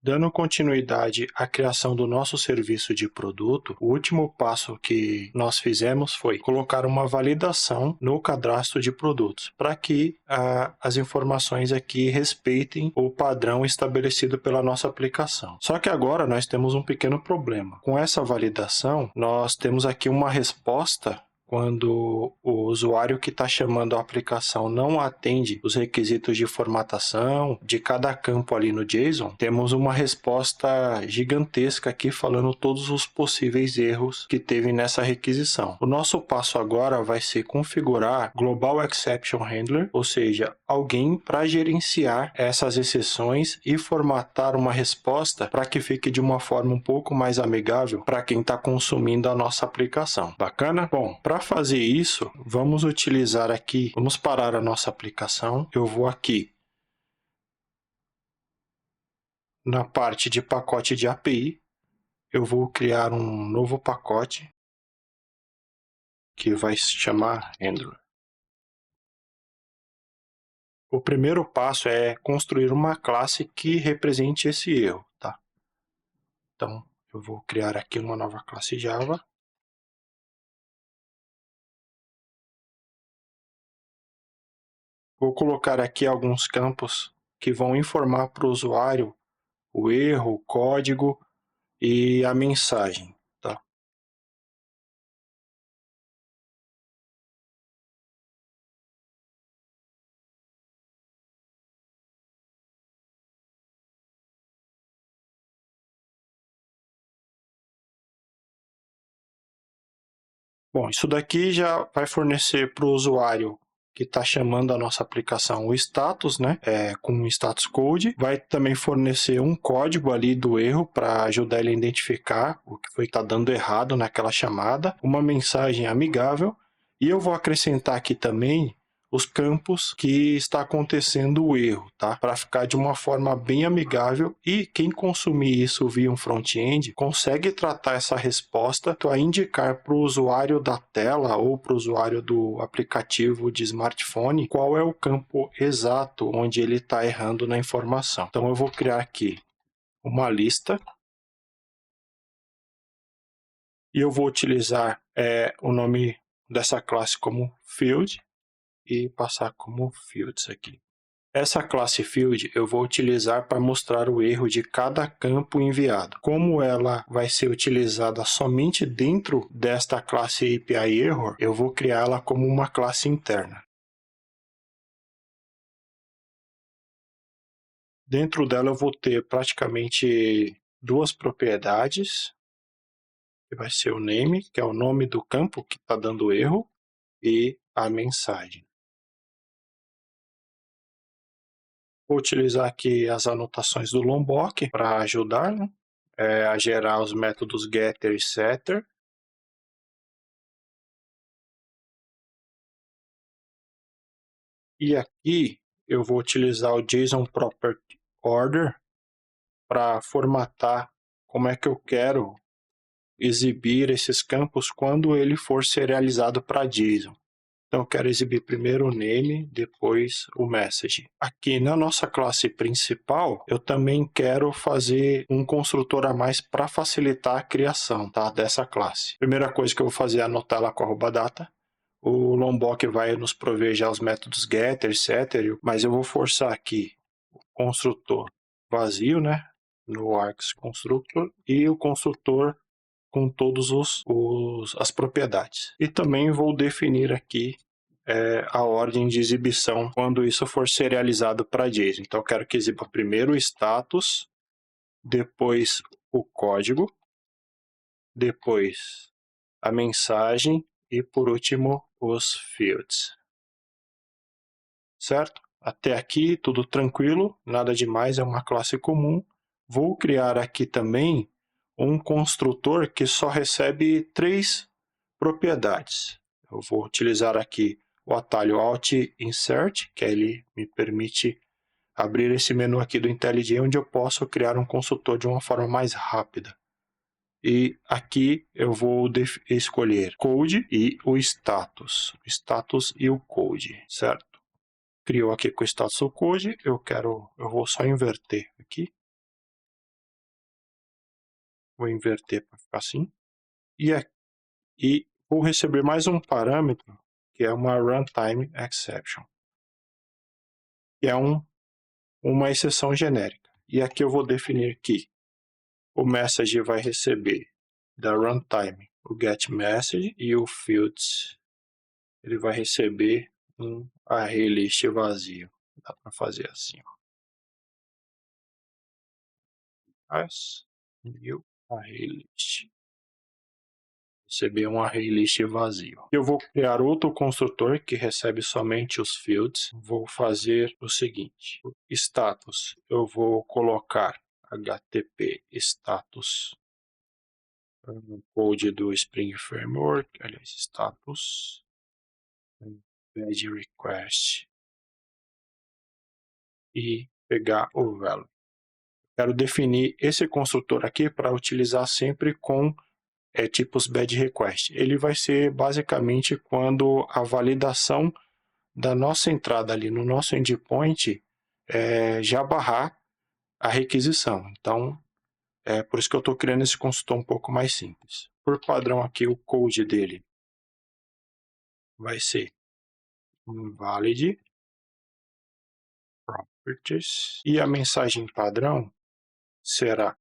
Dando continuidade à criação do nosso serviço de produto, o último passo que nós fizemos foi colocar uma validação no cadastro de produtos, para que as informações aqui respeitem o padrão estabelecido pela nossa aplicação. Só que agora nós temos um pequeno problema. Com essa validação, nós temos aqui uma resposta quando o usuário que está chamando a aplicação não atende os requisitos de formatação de cada campo ali no JSON, temos uma resposta gigantesca aqui falando todos os possíveis erros que teve nessa requisição. O nosso passo agora vai ser configurar Global Exception Handler, ou seja, alguém para gerenciar essas exceções e formatar uma resposta para que fique de uma forma um pouco mais amigável para quem está consumindo a nossa aplicação. Bacana? Bom, para fazer isso, vamos utilizar aqui, vamos parar a nossa aplicação. Eu vou aqui na parte de pacote de API, eu vou criar um novo pacote que vai se chamar Handler. O primeiro passo é construir uma classe que represente esse erro, tá? Então, eu vou criar aqui uma nova classe Java. Vou colocar aqui alguns campos que vão informar para o usuário o erro, o código e a mensagem, tá? Bom, isso daqui já vai fornecer para o usuário que está chamando a nossa aplicação o status, né? Com o status code. Vai também fornecer um código ali do erro para ajudar ele a identificar o que foi estar dando errado naquela chamada. Uma mensagem amigável. E eu vou acrescentar aqui também os campos que está acontecendo o erro, tá? Para ficar de uma forma bem amigável e quem consumir isso via um front-end consegue tratar essa resposta a indicar para o usuário da tela ou para o usuário do aplicativo de smartphone qual é o campo exato onde ele está errando na informação. Então eu vou criar aqui uma lista e eu vou utilizar o nome dessa classe como field e passar como fields aqui. Essa classe field eu vou utilizar para mostrar o erro de cada campo enviado. Como ela vai ser utilizada somente dentro desta classe API Error, eu vou criá-la como uma classe interna. Dentro dela eu vou ter praticamente duas propriedades, que vai ser o name, que é o nome do campo que está dando erro, e a mensagem. Vou utilizar aqui as anotações do Lombok para ajudar, né? A gerar os métodos getter e setter. E aqui eu vou utilizar o JSON Property Order para formatar como é que eu quero exibir esses campos quando ele for serializado para JSON. Então, eu quero exibir primeiro o name, depois o message. Aqui na nossa classe principal, eu também quero fazer um construtor a mais para facilitar a criação, tá, dessa classe. Primeira coisa que eu vou fazer é anotar ela com a @data. O Lombok vai nos prover já os métodos getter, setter, mas eu vou forçar aqui o construtor vazio, né, no args constructor, e o construtor com todas as propriedades. E também vou definir aqui a ordem de exibição quando isso for serializado para JSON. Então, eu quero que exiba primeiro o status, depois o código, depois a mensagem e, por último, os fields. Certo? Até aqui, tudo tranquilo, nada demais, é uma classe comum. Vou criar aqui também um construtor que só recebe 3 propriedades. Eu vou utilizar aqui o atalho Alt Insert, que ele me permite abrir esse menu aqui do IntelliJ, onde eu posso criar um construtor de uma forma mais rápida. E aqui eu vou escolher code e o status e o code, certo? Criou aqui com o status ou code, eu vou só inverter aqui. Vou inverter para ficar assim. E vou receber mais um parâmetro, que é uma runtime exception, que é uma exceção genérica. E aqui eu vou definir que o message vai receber da runtime o getMessage e o fields ele vai receber um ArrayList vazio. Dá para fazer assim, ó. As new ArrayList. Receber um ArrayList vazio. Eu vou criar outro construtor que recebe somente os fields. Vou fazer o seguinte: status, eu vou colocar http status no code do Spring Framework, aliás, status embed request e pegar o value. Quero definir esse construtor aqui para utilizar sempre com tipos bad request. Ele vai ser basicamente quando a validação da nossa entrada ali no nosso endpoint já barrar a requisição. Então, é por isso que eu estou criando esse construtor um pouco mais simples. Por padrão aqui, o code dele vai ser invalid properties e a mensagem padrão será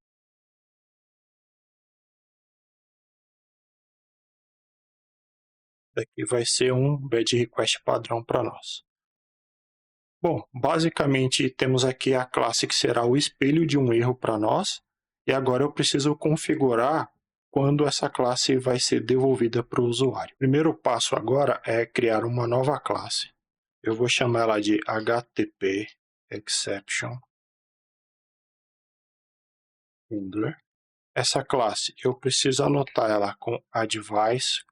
daqui vai ser um bad request padrão para nós. Bom, basicamente temos aqui a classe que será o espelho de um erro para nós, e agora eu preciso configurar quando essa classe vai ser devolvida para o usuário. O primeiro passo agora é criar uma nova classe. Eu vou chamar ela de HTTP Exception Handler. Essa classe eu preciso anotar ela com advice,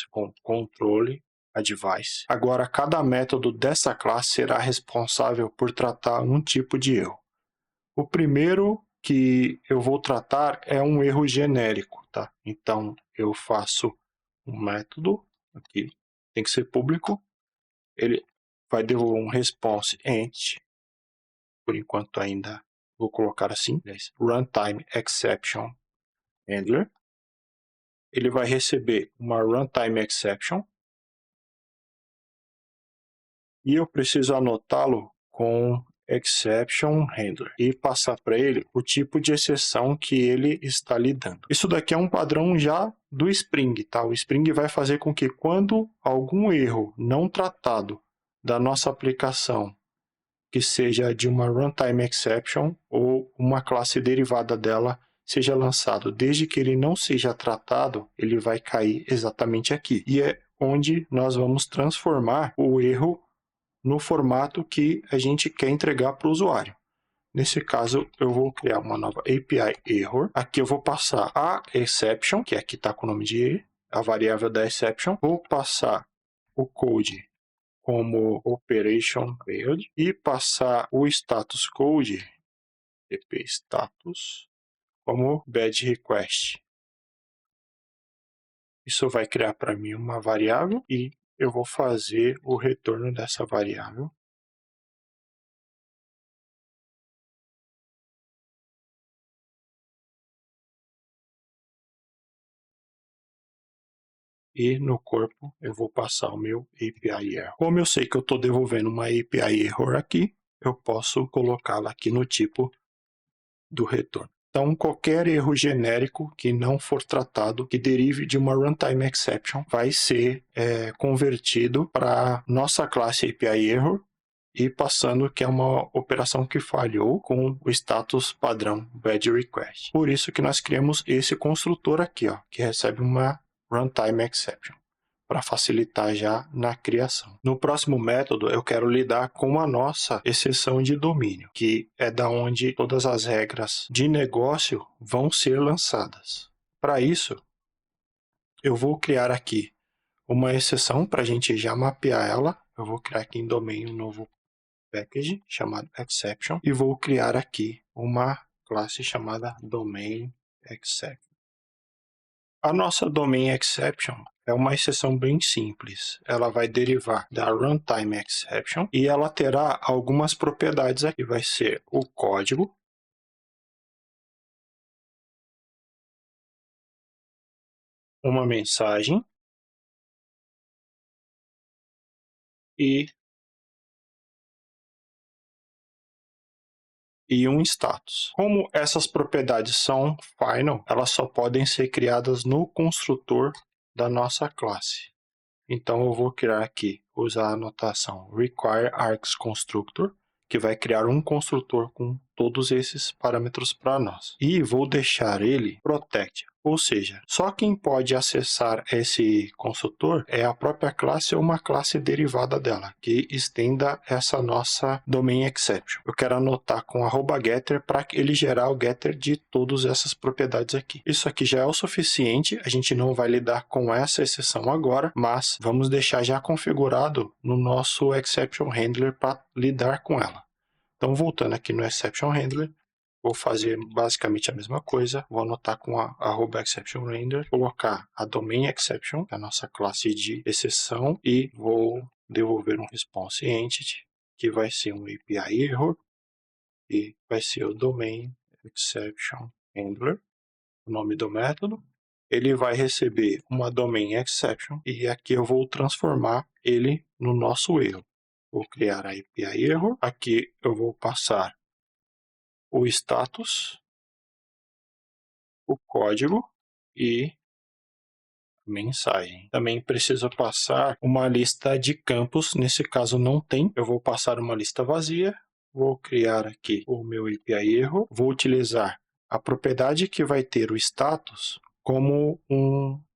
com controle advice. Agora, cada método dessa classe será responsável por tratar um tipo de erro. O primeiro que eu vou tratar é um erro genérico, tá? Então, eu faço um método aqui, tem que ser público. Ele vai devolver um response int. Por enquanto ainda vou colocar assim, runtime exception handler. Ele vai receber uma runtime exception e eu preciso anotá-lo com exception handler e passar para ele o tipo de exceção que ele está lidando. Isso daqui é um padrão já do Spring, tá? O Spring vai fazer com que quando algum erro não tratado da nossa aplicação, que seja de uma runtime exception ou uma classe derivada dela, seja lançado, desde que ele não seja tratado, ele vai cair exatamente aqui. E é onde nós vamos transformar o erro no formato que a gente quer entregar para o usuário. Nesse caso, eu vou criar uma nova API error. Aqui eu vou passar a exception, que aqui está com o nome de a variável da exception. Vou passar o code como operation failed e passar o status code, tp status, como bad request. Isso vai criar para mim uma variável e eu vou fazer o retorno dessa variável. E no corpo eu vou passar o meu API error. Como eu sei que eu estou devolvendo uma API error aqui, eu posso colocá-la aqui no tipo do retorno. Então, qualquer erro genérico que não for tratado, que derive de uma runtime exception, vai ser convertido para nossa classe API error e passando que é uma operação que falhou com o status padrão bad request. Por isso que nós criamos esse construtor aqui, ó, que recebe uma runtime exception, para facilitar já na criação. No próximo método, eu quero lidar com a nossa exceção de domínio, que é da onde todas as regras de negócio vão ser lançadas. Para isso, eu vou criar aqui uma exceção para a gente já mapear ela. Eu vou criar aqui em domain um novo package chamado exception e vou criar aqui uma classe chamada domain exception. A nossa domain exception é uma exceção bem simples. Ela vai derivar da runtime exception e ela terá algumas propriedades aqui. Vai ser o código uma mensagem e um status. Como essas propriedades são final, elas só podem ser criadas no construtor da nossa classe. Então eu vou criar aqui, usar a anotação require args constructor, que vai criar um construtor com todos esses parâmetros para nós. E vou deixar ele protect, ou seja, só quem pode acessar esse construtor é a própria classe ou uma classe derivada dela, que estenda essa nossa domain exception. Eu quero anotar com @getter para ele gerar o getter de todas essas propriedades aqui. Isso aqui já é o suficiente, a gente não vai lidar com essa exceção agora, mas vamos deixar já configurado no nosso exception handler para lidar com ela. Então, voltando aqui no exception handler, vou fazer basicamente a mesma coisa. Vou anotar com a @exceptionRender, colocar a domain exception, que é a nossa classe de exceção, e vou devolver um response entity, que vai ser um API error, e vai ser o domain exception handler, o nome do método. Ele vai receber uma domain exception, e aqui eu vou transformar ele no nosso erro. Vou criar a API error. Aqui eu vou passar o status, o código e a mensagem. Também preciso passar uma lista de campos. Nesse caso não tem. Eu vou passar uma lista vazia. Vou criar aqui o meu API erro. Vou utilizar a propriedade que vai ter o status como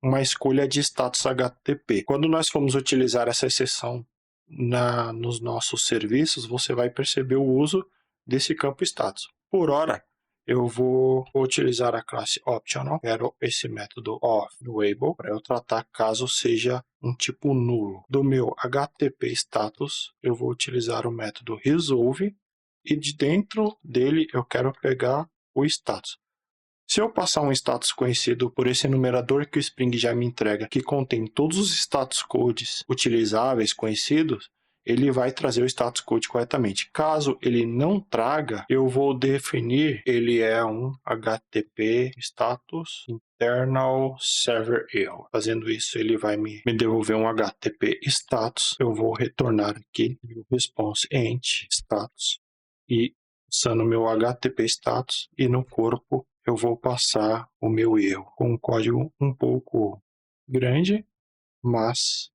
uma escolha de status HTTP. Quando nós formos utilizar essa exceção nos nossos serviços, você vai perceber o uso desse campo status. Por hora, eu vou utilizar a classe optional, quero esse método off_able para eu tratar caso seja um tipo nulo. Do meu HTTP status, eu vou utilizar o método resolve e de dentro dele eu quero pegar o status. Se eu passar um status conhecido por esse enumerador que o Spring já me entrega, que contém todos os status codes utilizáveis conhecidos, ele vai trazer o status code corretamente. Caso ele não traga, eu vou definir, ele é um HTTP status internal server error. Fazendo isso, ele vai me devolver um HTTP status. Eu vou retornar aqui o response ent status e usando meu HTTP status e no corpo eu vou passar o meu erro com um código um pouco grande, mas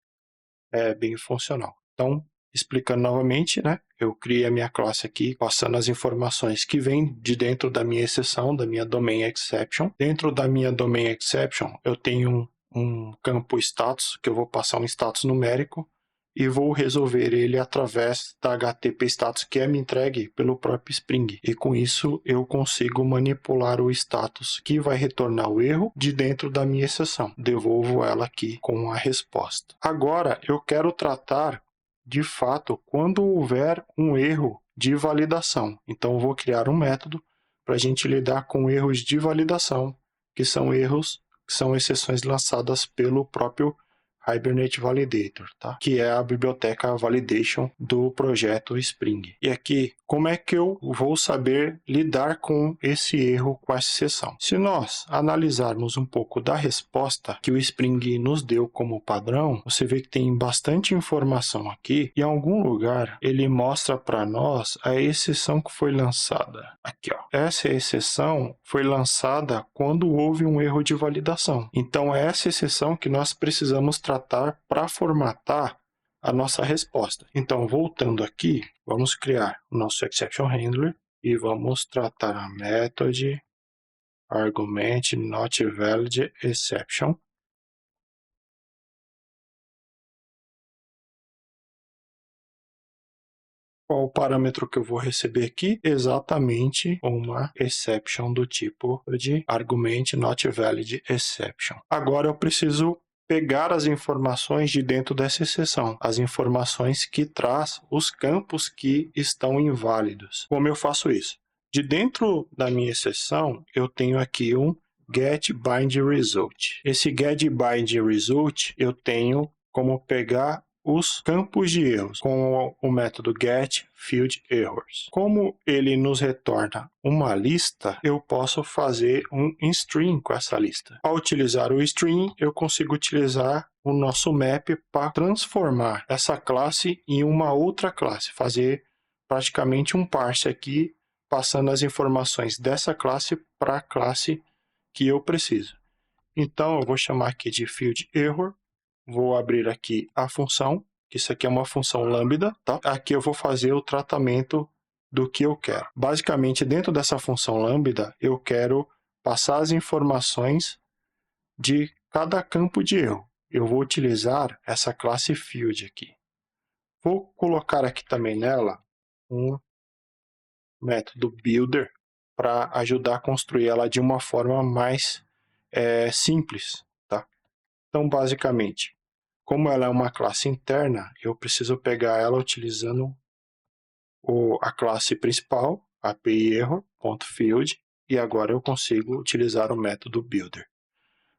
é bem funcional. Então, explicando novamente, né? Eu criei a minha classe aqui, passando as informações que vêm de dentro da minha exceção, da minha domain exception. Dentro da minha domain exception, eu tenho um campo status, que eu vou passar um status numérico, e vou resolver ele através da HTTP status que é me entregue pelo próprio Spring. E com isso eu consigo manipular o status que vai retornar o erro de dentro da minha exceção. Devolvo ela aqui com a resposta. Agora eu quero tratar de fato quando houver um erro de validação. Então eu vou criar um método para a gente lidar com erros de validação, que são exceções lançadas pelo próprio Hibernate Validator, tá? Que é a biblioteca validation do projeto Spring. E aqui, como é que eu vou saber lidar com esse erro, com essa exceção? Se nós analisarmos um pouco da resposta que o Spring nos deu como padrão, você vê que tem bastante informação aqui. Em algum lugar, ele mostra para nós a exceção que foi lançada. Aqui, ó. Essa exceção foi lançada quando houve um erro de validação. Então, é essa exceção que nós precisamos tratar para formatar a nossa resposta. Então, voltando aqui, vamos criar o nosso exception handler e vamos tratar a method argument not valid exception. Qual o parâmetro que eu vou receber aqui? Exatamente uma exception do tipo de argument not valid exception. Agora eu preciso pegar as informações de dentro dessa exceção, as informações que traz os campos que estão inválidos. Como eu faço isso? De dentro da minha exceção, eu tenho aqui um getBindResult. Esse getBindResult eu tenho como pegar os campos de erros com o método getFieldErrors. Como ele nos retorna uma lista, eu posso fazer um string com essa lista. Ao utilizar o string, eu consigo utilizar o nosso map para transformar essa classe em uma outra classe, fazer praticamente um parse aqui, passando as informações dessa classe para a classe que eu preciso. Então, eu vou chamar aqui de fieldError, vou abrir aqui a função, que isso aqui é uma função lambda, tá? Aqui eu vou fazer o tratamento do que eu quero. Basicamente, dentro dessa função lambda, eu quero passar as informações de cada campo de erro. Eu vou utilizar essa classe field aqui. Vou colocar aqui também nela um método builder para ajudar a construir ela de uma forma mais simples, tá? Então, basicamente, como ela é uma classe interna, eu preciso pegar ela utilizando a classe principal, API_error.field, e agora eu consigo utilizar o método builder.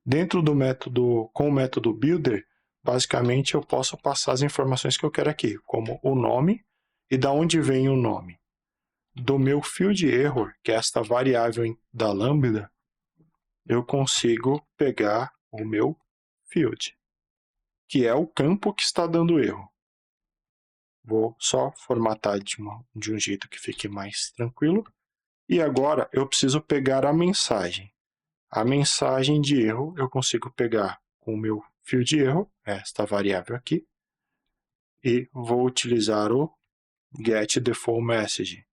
Dentro do método, com o método builder, basicamente eu posso passar as informações que eu quero aqui, como o nome e da onde vem o nome. Do meu fieldError, que é esta variável da lambda, eu consigo pegar o meu field, que é o campo que está dando erro. Vou só formatar de um jeito que fique mais tranquilo. E agora eu preciso pegar a mensagem. A mensagem de erro eu consigo pegar com o meu fieldError, esta variável aqui, e vou utilizar o getDefaultMessage,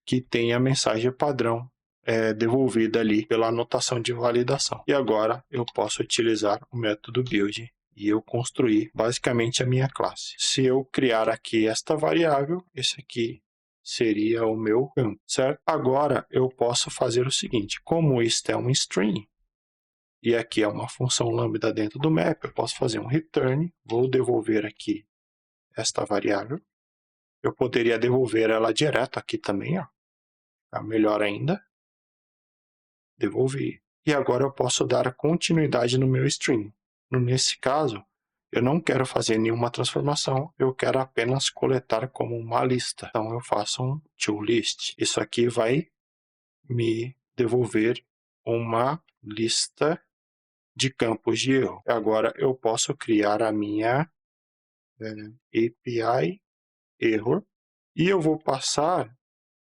que tem a mensagem padrão devolvida ali pela anotação de validação. E agora eu posso utilizar o método build e eu construir basicamente a minha classe. Se eu criar aqui esta variável, esse aqui seria o meu campo, certo? Agora eu posso fazer o seguinte, como isto é um string, e aqui é uma função lambda dentro do map, eu posso fazer um return, vou devolver aqui esta variável. Eu poderia devolver ela direto aqui também, ó. Melhor ainda. Devolvi. E agora eu posso dar continuidade no meu string. Nesse caso, eu não quero fazer nenhuma transformação, eu quero apenas coletar como uma lista. Então eu faço um toList. Isso aqui vai me devolver uma lista de campos de erro. Agora eu posso criar a minha API error e eu vou passar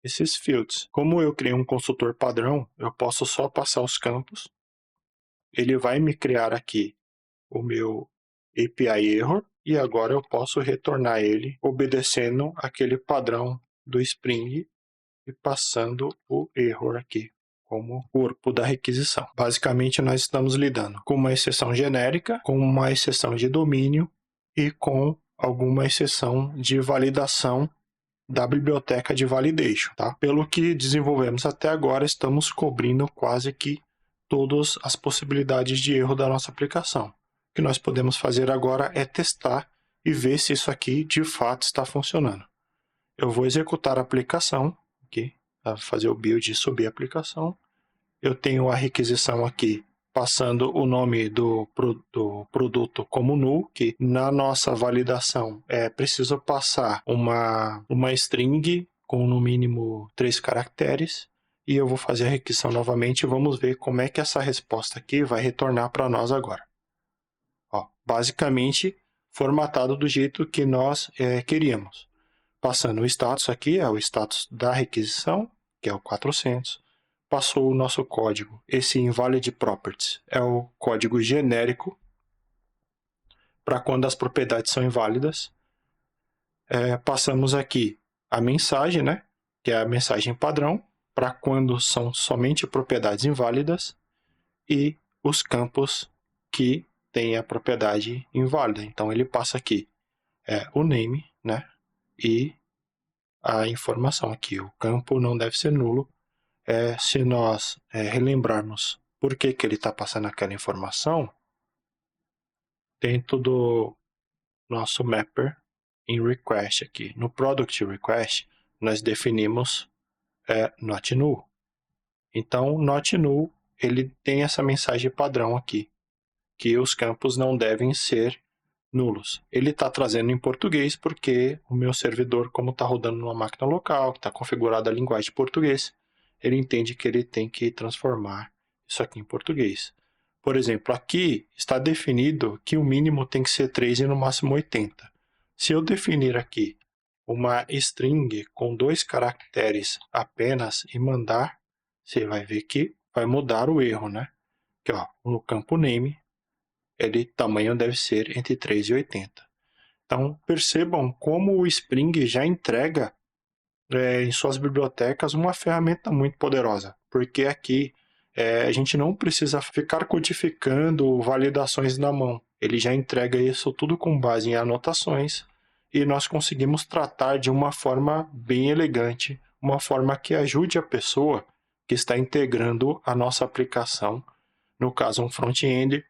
esses fields. Como eu criei um construtor padrão, eu posso só passar os campos. Ele vai me criar aqui o meu API error e agora eu posso retornar ele obedecendo aquele padrão do Spring e passando o error aqui como corpo da requisição. Basicamente, nós estamos lidando com uma exceção genérica, com uma exceção de domínio e com alguma exceção de validação da biblioteca de validation, tá? Pelo que desenvolvemos até agora, estamos cobrindo quase que todas as possibilidades de erro da nossa aplicação. O que nós podemos fazer agora é testar e ver se isso aqui de fato está funcionando. Eu vou executar a aplicação, aqui, para fazer o build e subir a aplicação. Eu tenho a requisição aqui passando o nome do produto como null, que na nossa validação é preciso passar uma string com no mínimo 3 caracteres, e eu vou fazer a requisição novamente e vamos ver como é que essa resposta aqui vai retornar para nós agora. Ó, basicamente, formatado do jeito que nós queríamos. Passando o status aqui, é o status da requisição, que é o 400. Passou o nosso código. Esse invalid properties é o código genérico para quando as propriedades são inválidas. Passamos aqui a mensagem, né, que é a mensagem padrão, para quando são somente propriedades inválidas, e os campos que têm a propriedade inválida. Então ele passa aqui o name, né, e a informação aqui. O campo não deve ser nulo. Se nós relembrarmos por que ele está passando aquela informação, dentro do nosso mapper em request aqui, no product request, nós definimos not null. Então, not null, ele tem essa mensagem padrão aqui, que os campos não devem ser nulos. Ele está trazendo em português porque o meu servidor, como está rodando numa máquina local, que está configurada a linguagem de português, ele entende que ele tem que transformar isso aqui em português. Por exemplo, aqui está definido que o mínimo tem que ser 3 e no máximo 80. Se eu definir aqui uma string com 2 caracteres apenas e mandar, você vai ver que vai mudar o erro, né? Aqui, ó, no campo name, tamanho deve ser entre 3 e 80. Então, percebam como o Spring já entrega em suas bibliotecas uma ferramenta muito poderosa, porque aqui a gente não precisa ficar codificando validações na mão. Ele já entrega isso tudo com base em anotações e nós conseguimos tratar de uma forma bem elegante, uma forma que ajude a pessoa que está integrando a nossa aplicação, no caso um front-end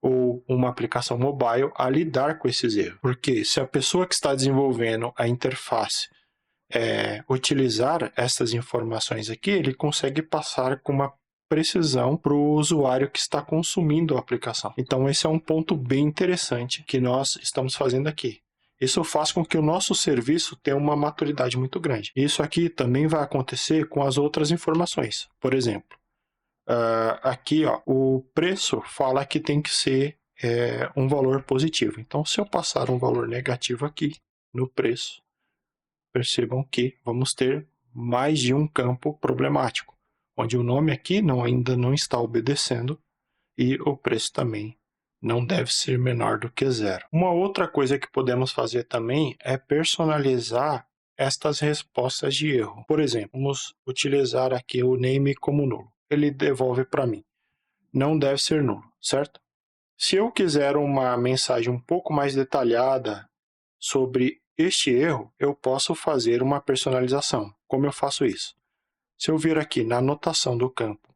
ou uma aplicação mobile, a lidar com esses erros. Porque se a pessoa que está desenvolvendo a interface utilizar essas informações aqui, ele consegue passar com uma precisão para o usuário que está consumindo a aplicação. Então esse é um ponto bem interessante que nós estamos fazendo aqui. Isso faz com que o nosso serviço tenha uma maturidade muito grande. Isso aqui também vai acontecer com as outras informações. Por exemplo, aqui ó, o preço fala que tem que ser um valor positivo. Então se eu passar um valor negativo aqui no preço, percebam que vamos ter mais de um campo problemático, onde o nome aqui ainda não está obedecendo e o preço também não deve ser menor do que 0. Uma outra coisa que podemos fazer também é personalizar estas respostas de erro. Por exemplo, vamos utilizar aqui o name como nulo. Ele devolve para mim. Não deve ser nulo, certo? Se eu quiser uma mensagem um pouco mais detalhada sobre este erro, eu posso fazer uma personalização. Como eu faço isso? Se eu vir aqui na anotação do campo,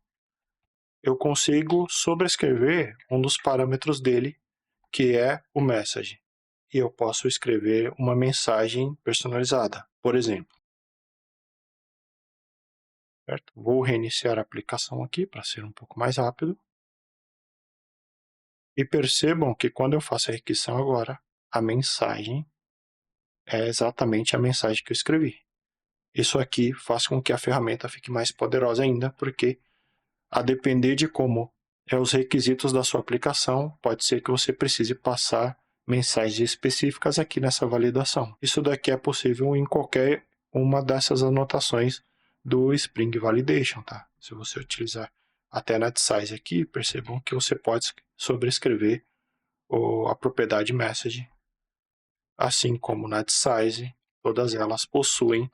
eu consigo sobrescrever um dos parâmetros dele, que é o message. E eu posso escrever uma mensagem personalizada, por exemplo. Certo? Vou reiniciar a aplicação aqui para ser um pouco mais rápido. E percebam que quando eu faço a requisição agora, a mensagem é exatamente a mensagem que eu escrevi. Isso aqui faz com que a ferramenta fique mais poderosa ainda, porque a depender de como os requisitos da sua aplicação, pode ser que você precise passar mensagens específicas aqui nessa validação. Isso daqui é possível em qualquer uma dessas anotações do Spring Validation, tá? Se você utilizar até na size aqui, percebam que você pode sobrescrever a propriedade message, assim como na size, todas elas possuem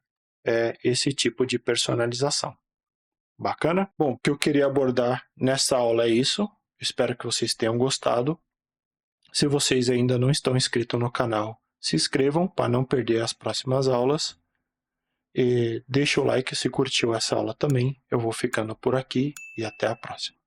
esse tipo de personalização. Bacana? Bom, o que eu queria abordar nessa aula é isso. Espero que vocês tenham gostado. Se vocês ainda não estão inscritos no canal, se inscrevam para não perder as próximas aulas. E deixa o like se curtiu essa aula também. Eu vou ficando por aqui e até a próxima.